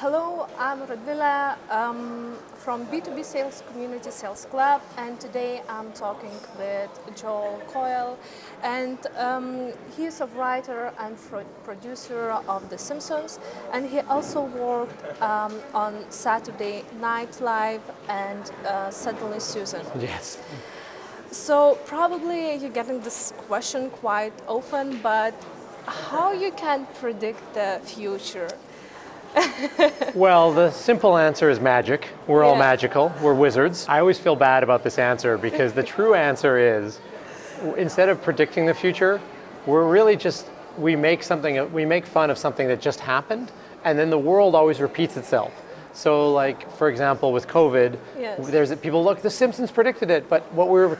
Hello, I'm Radmila from B2B Sales Community Sales Club, and today I'm talking with Joel Coyle, and he's a writer and producer of The Simpsons, and he also worked on Saturday Night Live and Suddenly Susan. Yes. So probably you're getting this question quite often, but how you can predict the future? Well, the simple answer is magic. We're all magical. We're wizards. I always feel bad about this answer because the true answer is, instead of predicting the future, we're really just, we make fun of something that just happened, and then the world always repeats itself. So like, for example, with COVID, there's people, look, The Simpsons predicted it, but what we were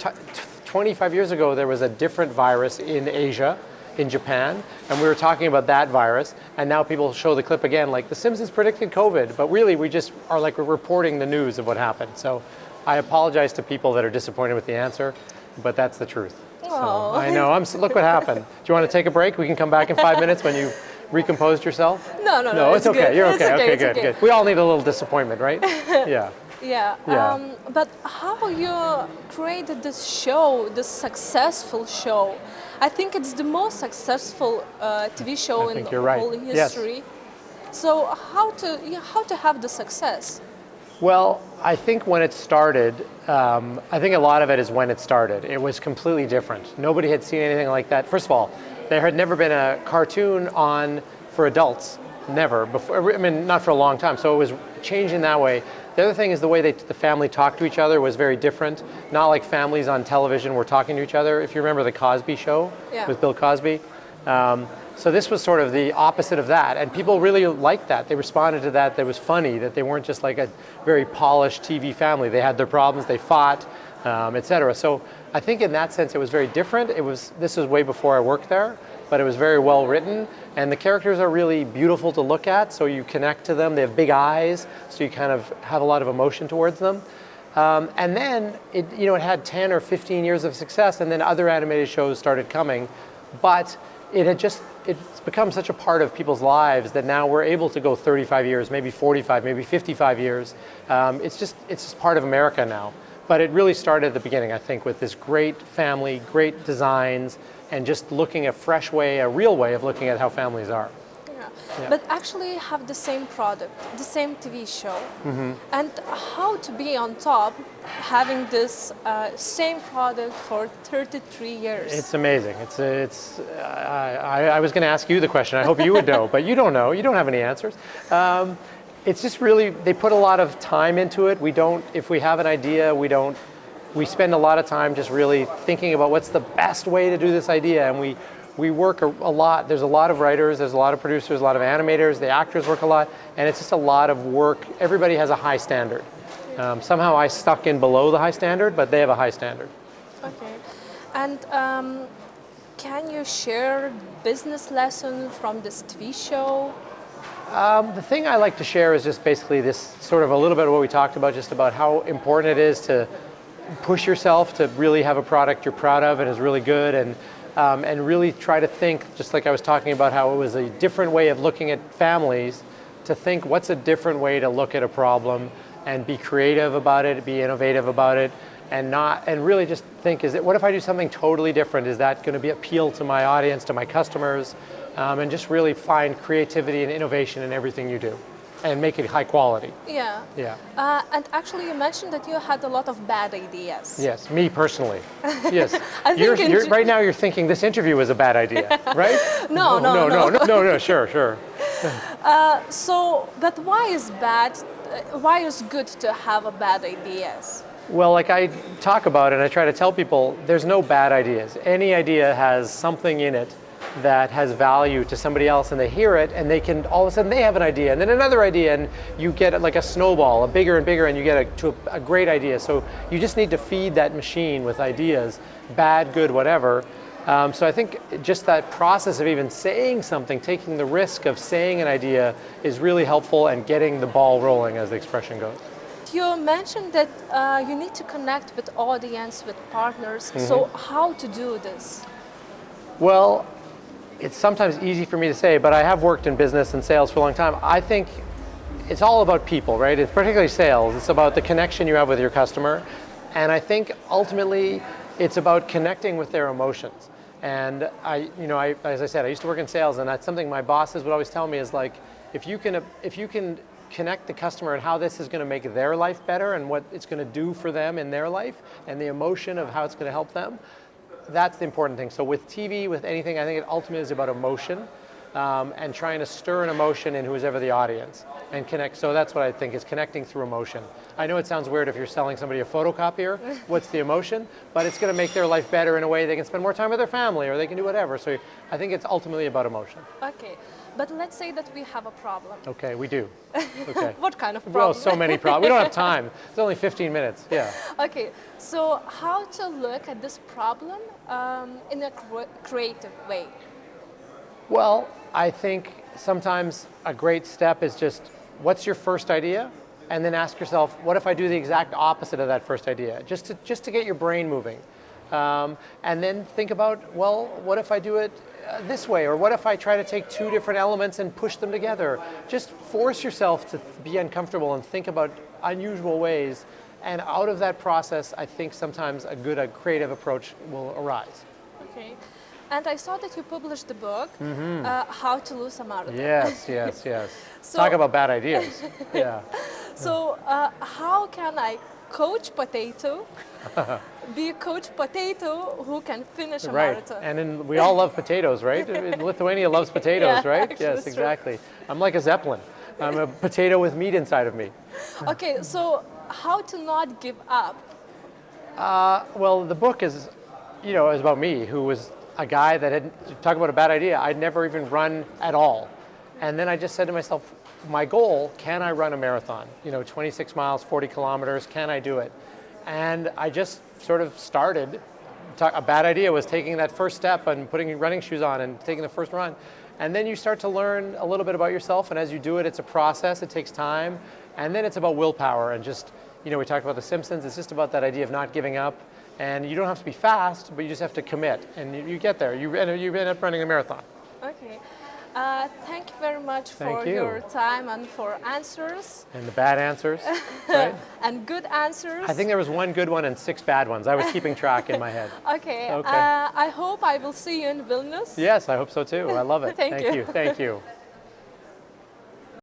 25 years ago, there was a different virus in Asia, in Japan, and we were talking about that virus, and now people show the clip again, like The Simpsons predicted COVID, but really we just are like reporting the news of what happened. So I apologize to people that are disappointed with the answer, but that's the truth. So I know, look what happened. Do you want to take a break? We can come back in 5 minutes when you've recomposed yourself? No, it's okay, good. You're okay, Okay, good. We all need a little disappointment, right? Yeah. But how you created this show, this successful show? I think it's the most successful TV show in the whole history. Yes. So how to have the success? Well, I think when it started, I think a lot of it is when it started. It was completely different. Nobody had seen anything like that. First of all, there had never been a cartoon on for adults. Never before. I mean, not for a long time. So it was changing that way. The other thing is the way the family talked to each other was very different. Not like families on television were talking to each other. If you remember the Cosby Show with Bill Cosby. So this was sort of the opposite of that. And people really liked that. They responded to that. That was funny, that they weren't just like a very polished TV family. They had their problems, they fought, etc. So I think in that sense it was very different. This was way before I worked there, but it was very well written. And the characters are really beautiful to look at, so you connect to them. They have big eyes, so you kind of have a lot of emotion towards them. And then it had 10 or 15 years of success, and then other animated shows started coming. But it's become such a part of people's lives that now we're able to go 35 years, maybe 45, maybe 55 years. It's just part of America now. But it really started at the beginning, I think, with this great family, great designs, and just looking a fresh way, a real way of looking at how families are. Yeah. But actually have the same product, the same TV show. Mm-hmm. And how to be on top having this same product for 33 years? It's amazing. I was going to ask you the question. I hope you would know, but you don't know. You don't have any answers. It's just really, they put a lot of time into it. If we have an idea, we spend a lot of time just really thinking about what's the best way to do this idea, and we work a lot. There's a lot of writers, there's a lot of producers, a lot of animators, the actors work a lot, and it's just a lot of work. Everybody has a high standard. Somehow I stuck in below the high standard, but they have a high standard. Okay. And can you share business lesson from this TV show? The thing I like to share is just basically this sort of a little bit of what we talked about, just about how important it is to push yourself to really have a product you're proud of and is really good, and really try to think, just like I was talking about how it was a different way of looking at families, to think what's a different way to look at a problem and be creative about it, be innovative about it, and really just think, what if I do something totally different? Is that going to appeal to my audience, to my customers? And just really find creativity and innovation in everything you do, and make it high quality. Yeah. And actually, you mentioned that you had a lot of bad ideas. Yes, me personally. Yes. Right now, you're thinking this interview was a bad idea, right? No. Sure. But why is bad? Why is good to have a bad ideas? Well, like I talk about it, and I try to tell people, there's no bad ideas. Any idea has something in it that has value to somebody else, and they hear it, and they can, all of a sudden they have an idea, and then another idea, and you get it like a snowball, a bigger and bigger, and you get to a great idea. So you just need to feed that machine with ideas, bad, good, whatever. So I think just that process of even saying something, taking the risk of saying an idea, is really helpful, and getting the ball rolling, as the expression goes. You mentioned that you need to connect with audience, with partners. Mm-hmm. So how to do this? Well, it's sometimes easy for me to say, but I have worked in business and sales for a long time. I think it's all about people, right? It's particularly sales. It's about the connection you have with your customer. And I think ultimately it's about connecting with their emotions. And as I said, I used to work in sales, and that's something my bosses would always tell me is like, if you can connect the customer and how this is going to make their life better and what it's going to do for them in their life and the emotion of how it's going to help them, that's the important thing. So with TV, with anything, I think it ultimately is about emotion. And trying to stir an emotion in who's ever the audience and connect. So that's what I think is connecting through emotion. I know it sounds weird if you're selling somebody a photocopier, what's the emotion? But it's going to make their life better in a way they can spend more time with their family or they can do whatever. So I think it's ultimately about emotion. Okay, but let's say that we have a problem. Okay, we do. Okay. What kind of problem? Well, so many problems. We don't have time. It's only 15 minutes, yeah. Okay, so how to look at this problem in a creative way? Well, I think sometimes a great step is just, what's your first idea? And then ask yourself, what if I do the exact opposite of that first idea? Just to get your brain moving. And then think about, well, what if I do it this way? Or what if I try to take two different elements and push them together? Just force yourself to be uncomfortable and think about unusual ways. And out of that process, I think sometimes a creative approach will arise. Okay. And I saw that you published the book, How to Lose a Marathon. Yes. So, talk about bad ideas. Yeah. So how can I coach potato, be a coach potato who can finish a marathon? And we all love potatoes, right? Lithuania loves potatoes, yeah, right? Actually, Yes, exactly. I'm like a Zeppelin. I'm a potato with meat inside of me. Okay, so how to not give up? Well, the book is, is about me, who was a guy that talk about a bad idea. I'd never even run at all. And then I just said to myself, my goal, can I run a marathon? 26 miles, 40 kilometers, can I do it? And I just sort of started. A bad idea was taking that first step and putting running shoes on and taking the first run. And then you start to learn a little bit about yourself. And as you do it, it's a process, it takes time. And then it's about willpower and just, we talked about the Simpsons, it's just about that idea of not giving up. And you don't have to be fast, but you just have to commit. And you get there. You end up running a marathon. Okay. Thank you very much for your time and for answers. And the bad answers, right? And good answers. I think there was one good one and 6 bad ones. I was keeping track in my head. Okay. I hope I will see you in Vilnius. Yes, I hope so too. I love it. Thank you. Thank you.